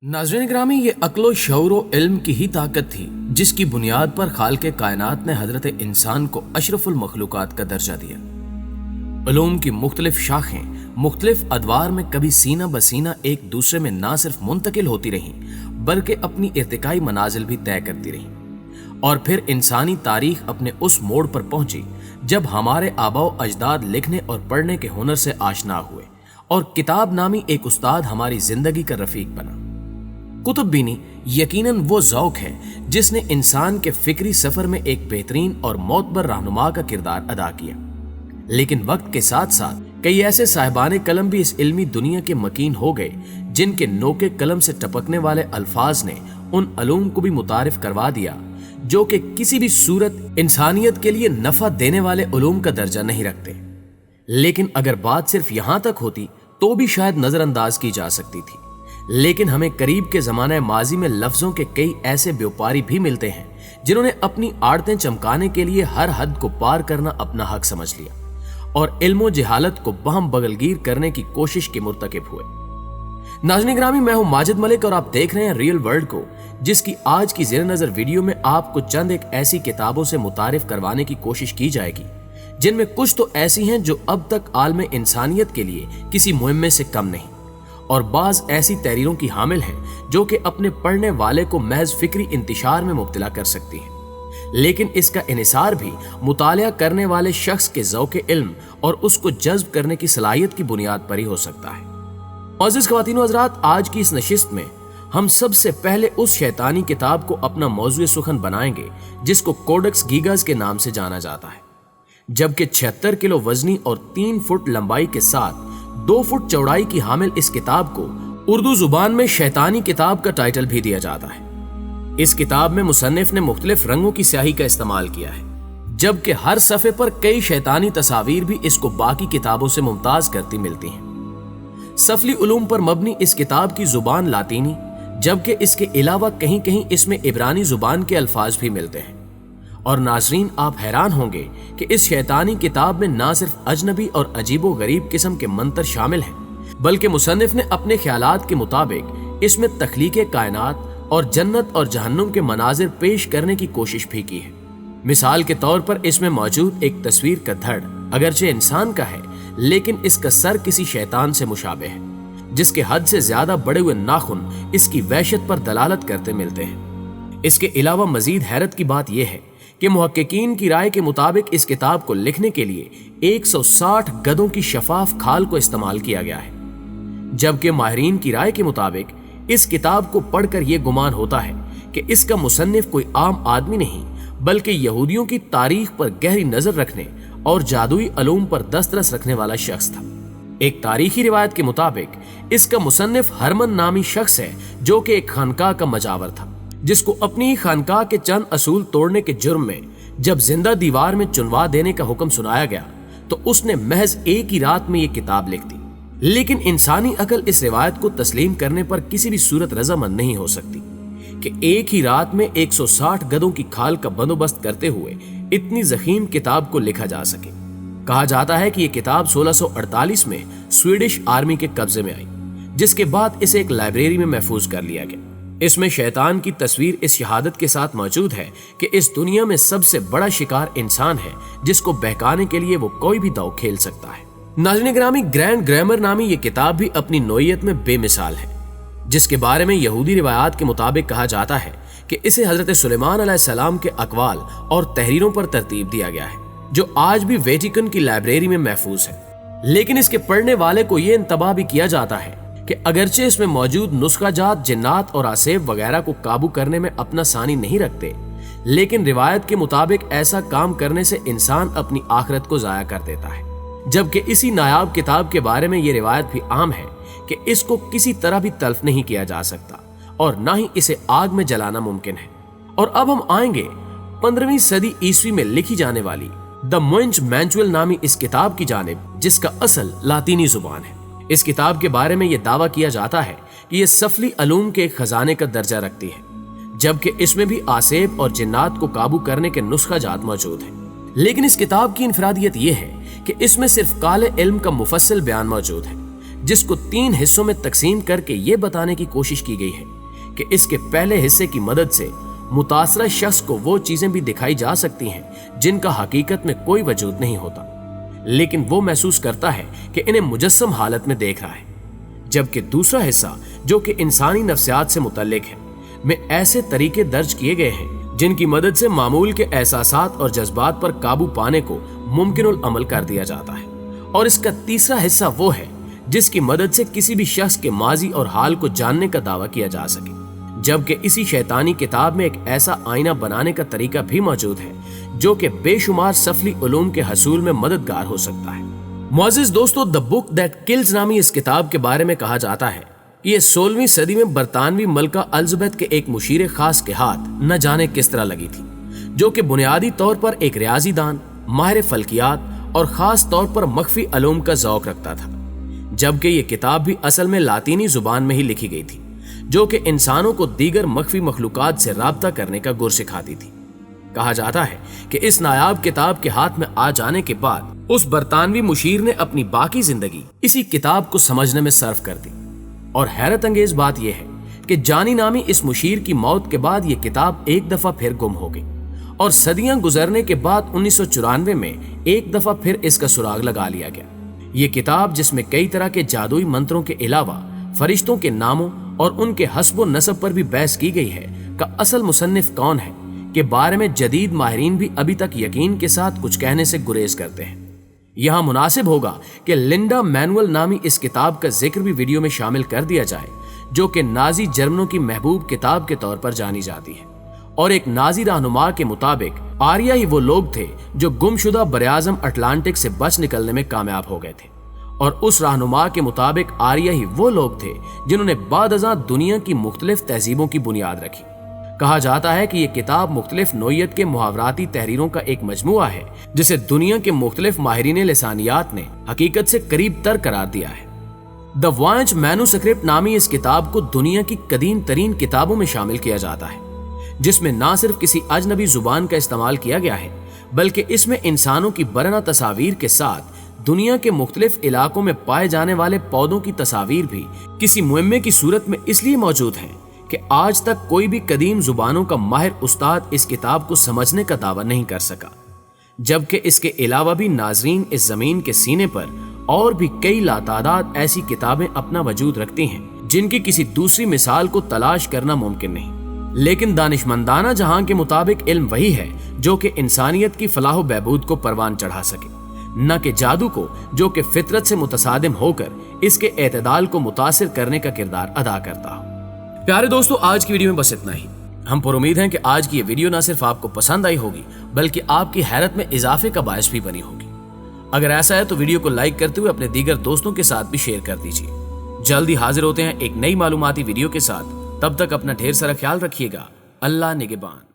नाज़रीन ग्रामी, ये अक्लो शऊर व इल्म की ही ताकत थी जिसकी बुनियाद पर खालिक़े कायनात ने हजरत इंसान को अशरफुल मखलूकात का दर्जा दिया। उलूम की मुख्तलिफ शाखें मुख्तलिफ अदवार में कभी सीना बसीना एक दूसरे में ना सिर्फ मुंतकिल होती रहीं बल्कि अपनी इर्तिकाई मनाजिल भी तय करती रहीं। और फिर इंसानी तारीख अपने उस मोड़ पर पहुंची जब हमारे आबाओ अजदाद लिखने और पढ़ने के हुनर से आशना हुए और किताब नामी एक उस्ताद हमारी जिंदगी का रफीक बना। कुतुब बीनी यकीनन वो ज़ौक़ है जिसने इंसान के फिक्री सफर में एक बेहतरीन और मोतबर रहनुमा का किरदार अदा किया। लेकिन वक्त के साथ साथ कई ऐसे साहिबाने कलम भी इस इल्मी दुनिया के मकीन हो गए जिनके नोके कलम से टपकने वाले अल्फाज ने उन अलूम को भी मुतारिफ करवा दिया जो कि किसी भी सूरत इंसानियत के लिए नफा देने वाले उलूम का दर्जा नहीं रखते। लेकिन अगर बात सिर्फ यहां तक होती तो भी शायद नजरअंदाज की जा सकती थी। लेकिन हमें करीब के जमाने माजी में लफ्जों के कई ऐसे व्यापारी भी मिलते हैं जिन्होंने अपनी आड़तें चमकाने के लिए हर हद को पार करना अपना हक समझ लिया और इल्मो जहालत को बहम बगलगीर करने की कोशिश के मुर्तकिब हुए। नाज़रीन ग्रामी, मैं हूं माजिद मलिक और आप देख रहे हैं रियल वर्ल्ड को, जिसकी आज की ज़ेर नज़र वीडियो में आपको चंद एक ऐसी किताबों से मुतारिफ करवाने की कोशिश की जाएगी जिनमें कुछ तो ऐसी हैं जो अब तक आलम इंसानियत के लिए किसी मुहिम में से कम नहीं, और बाज ऐसी तहरीरों की हामिल हैं जो कि अपने पढ़ने वाले को महज फिक्री इंतिशार में मुब्तला कर सकती हैं। लेकिन इसका इन्हिसार भी मुतालिया करने वाले शख्स के ज़ौक़े इल्म और उसको जज्ब करने की सलाहियत की बुनियाद पर ही हो सकता है। मुअज़्ज़िज़ ख़वातीन व हज़रात, आज की इस नशिस्त में हम सबसे पहले उस शैतानी किताब को अपना मौज़ूए सुखन बनाएंगे जिसको कोडेक्स गीगास के नाम से जाना जाता है। जबकि 76 किलो वजनी और 3 फुट लंबाई के साथ 2 फुट चौड़ाई की हामिल इस किताब को उर्दू जुबान में शैतानी किताब का टाइटल भी दिया जाता है। इस किताब में मुसन्निफ ने मुख्तलिफ रंगों की स्याही का इस्तेमाल किया है, जबकि हर सफ़े पर कई शैतानी तस्वीर भी इसको बाकी किताबों से मुमताज करती मिलती हैं। सफली उलूम पर मबनी इस किताब की जुबान लातीनी, जबकि इसके अलावा कहीं कहीं इसमें इब्रानी जुबान के अल्फाज भी मिलते हैं। और नाजरीन, आप हैरान होंगे कि इस शैतानी किताब में ना सिर्फ अजनबी और अजीबो गरीब किस्म के मंतर शामिल हैं, बल्कि मुसन्निफ ने अपने ख्यालात के मुताबिक इसमें तख्लीके कायनात और जन्नत और जहन्नुम के मनाजिर पेश करने की कोशिश भी की है। मिसाल के तौर पर इसमें मौजूद एक तस्वीर का धड़ अगरचे इंसान का है, लेकिन इसका सर किसी शैतान से मुशाबे है, जिसके हद से ज्यादा बड़े हुए नाखून इसकी वहशत पर दलालत करते मिलते हैं। इसके अलावा मजीद हैरत की बात यह है कि मुहक्किकीन की राय के मुताबिक इस किताब को लिखने के लिए 160 गधों की शफाफ खाल को इस्तेमाल किया गया है, जबकि माहिरीन की राय के मुताबिक इस किताब को पढ़कर यह गुमान होता है कि इसका मुसन्निफ कोई आम आदमी नहीं बल्कि यहूदियों की तारीख पर गहरी नजर रखने और जादुई अलूम पर दस्तरस रखने वाला शख्स था। एक तारीखी रिवायत के मुताबिक इसका मुसन्निफ हरमन नामी शख्स है जो कि एक खानकाह का मजावर था, जिसको अपनी खानकाह के चंद असूल तोड़ने के जुर्म में जब जिंदा दीवार में चुनवा देने का हुक्म सुनाया गया तो उसने महज एक ही रात में ये किताब लिख दी। लेकिन इंसानी अकल इस रिवायत को तस्लीम करने पर किसी भी सूरत रजामंद नहीं हो सकती कि एक ही रात में 160 गधों की खाल का बंदोबस्त करते हुए इतनी ज़ख़ीम किताब को लिखा जा सके। कहा जाता है कि यह किताब 1648 में स्वीडिश आर्मी के कब्जे में आई, जिसके बाद इसे एक लाइब्रेरी में महफूज कर लिया गया। इसमें शैतान की तस्वीर इस शहादत के साथ मौजूद है कि इस दुनिया में सबसे बड़ा शिकार इंसान है, जिसको बहकाने के लिए वो कोई भी दाव खेल सकता है। नाज़रीन ग्रामी, ग्रैंड ग्रामर नामी ये किताब भी अपनी नोयत में बेमिसाल है, जिसके बारे में यहूदी रिवायात के मुताबिक कहा जाता है कि इसे हजरत सुलेमान अलैहिस्सलाम के अक़वाल और तहरीरों पर तरतीब दिया गया है, जो आज भी वेटिकन की लाइब्रेरी में महफूज है। लेकिन इसके पढ़ने वाले को यह इंतबाह भी किया जाता है कि अगरचे इसमें मौजूद नुस्खाजात जिन्नात और आसेब वगैरह को काबू करने में अपना सानी नहीं रखते, लेकिन रिवायत के मुताबिक ऐसा काम करने से इंसान अपनी आखिरत को जाया कर देता है। जबकि इसी नायाब किताब के बारे में यह रिवायत भी आम है कि इसको किसी तरह भी तल्फ नहीं किया जा सकता और ना ही इसे आग में जलाना मुमकिन है। और अब हम आएंगे 15वीं सदी ईस्वी में लिखी जाने वाली द मुइंज मैनुअल नामी इस किताब की जानिब, जिसका असल लातीनी जुबान है। इस किताब के बारे में यह दावा किया जाता है कि यह सफली अलूम के खजाने का दर्जा रखती है, जबकि इसमें भी आसेब और जिन्नात को काबू करने के नुस्खाजात मौजूद हैं। लेकिन इस किताब की इनफरादियत यह है कि इसमें सिर्फ काले इल्म का मुफस्सिल बयान मौजूद है, जिस को 3 हिस्सों में तकसीम करके ये बताने की कोशिश की गई है कि इसके पहले हिस्से की मदद से मुतासरा शख्स को वो चीजें भी दिखाई जा सकती हैं जिनका हकीकत में कोई वजूद नहीं होता, लेकिन वो महसूस करता है कि इन्हें मुजस्सम हालत में देख रहा है। जबकि दूसरा हिस्सा जो कि इंसानी नफ्सियात से मुतल्लिक है में ऐसे तरीके दर्ज किए गए हैं जिनकी मदद से मामूल के एहसासात और जज्बात पर काबू पाने को मुमकिनुल अमल कर दिया जाता है। और इसका तीसरा हिस्सा वो है जिसकी मदद से किसी भी शख्स के माजी और हाल को जानने का दावा किया जा सके। जबकि इसी शैतानी किताब में एक ऐसा आईना बनाने का तरीका भी मौजूद है जो कि बेशुमार सफली उलूम के हसूल में मददगार हो सकता है। मुअज़्ज़िज़ दोस्तों, द बुक दैट किल्स नामी इस किताब के बारे में कहा जाता है ये 16वीं सदी में बरतानवी मलका एलिज़ाबेथ के एक मुशीर खास के हाथ न जाने किस तरह लगी थी, जो कि बुनियादी तौर पर एक रियाजीदान, माहिर फल्कियात और खास तौर पर मख्फी अलूम का ज़ौक़ रखता था। जबकि ये किताब भी असल में लातीनी जुबान में ही लिखी गई थी, जो कि इंसानों को दीगर मख्फी मखलूकात से राब्ता करने का गुर सिखाती थी। कहा जाता है कि इस नायाब किताब के हाथ में आ जाने के बाद उस बरतानवी मुशीर ने अपनी बाकी जिंदगी इसी किताब को समझने में सर्फ कर दी। और हैरत अंगेज बात यह है कि जानी नामी इस मुशीर की मौत के बाद यह किताब एक दफा फिर गुम हो गई और सदियां गुजरने के बाद 1994 में एक दफा फिर इसका सुराग लगा लिया गया। ये किताब, जिसमें कई तरह के जादुई मंत्रों के अलावा फरिश्तों के नामों और उनके हस्ब नसब पर भी बहस की गई है, का असल मुसन्निफ कौन है के बारे में जदीद माहिरीन भी अभी तक यकीन के साथ कुछ कहने से गुरेज करते हैं। यहाँ मुनासिब होगा कि लिंडा मैनुअल नामी इस किताब का जिक्र भी वीडियो में शामिल कर दिया जाए, जो कि नाजी जर्मनों की महबूब किताब के तौर पर जानी जाती है। और एक नाजी रहनुमा के मुताबिक आर्या ही वो लोग थे जो गुमशुदा बरआज़म अटलांटिक से बच निकलने में कामयाब हो गए थे, और उस रहनुमा के मुताबिक आर्या ही वो लोग थे जिन्होंने बादअज़ां दुनिया की मुख्तलिफ तहजीबों की बुनियाद रखी। कहा जाता है कि यह किताब मुख्तलिफ नोयत के मुहावराती तहरीरों का एक मजमुआ है जिसे दुनिया के मुख्तलिफ माहिरीन लिसानियात ने हकीकत से करीब तर करार दिया है। द वॉयज मैन्युस्क्रिप्ट नामी इस किताब को दुनिया की कदीम तरीन किताबों में शामिल किया जाता है, जिसमें ना सिर्फ किसी अजनबी जुबान का इस्तेमाल किया गया है, बल्कि इसमें इंसानों की बरना तस्वीर के साथ दुनिया के मुख्तलिफ इलाकों में पाए जाने वाले पौधों की तस्वीर भी किसी मुहिम्मे की सूरत में इसलिए मौजूद हैं कि आज तक कोई भी कदीम जुबानों का माहिर उस्ताद इस किताब को समझने का दावा नहीं कर सका। जबकि इसके अलावा भी नाजरीन इस जमीन के सीने पर और भी कई लातादाद ऐसी किताबें अपना वजूद रखती हैं जिनकी किसी दूसरी मिसाल को तलाश करना मुमकिन नहीं। लेकिन दानिशमंदाना जहां के मुताबिक इल्म वही है जो कि इंसानियत की फलाह बहबूद को परवान चढ़ा सके, न कि जादू को जो कि फितरत से मुतसादिम होकर इसके एतदाल को मुतासिर करने का किरदार अदा करता हो। प्यारे दोस्तों, आज की वीडियो में बस इतना ही। हम पर उम्मीद हैं कि आज की ये वीडियो ना सिर्फ आपको पसंद आई होगी बल्कि आपकी हैरत में इजाफे का बायस भी बनी होगी। अगर ऐसा है तो वीडियो को लाइक करते हुए अपने दीगर दोस्तों के साथ भी शेयर कर दीजिए। जल्दी हाजिर होते हैं एक नई मालूमाती वीडियो के साथ। तब तक अपना ढेर सारा ख्याल रखिएगा। अल्लाह निगहबान।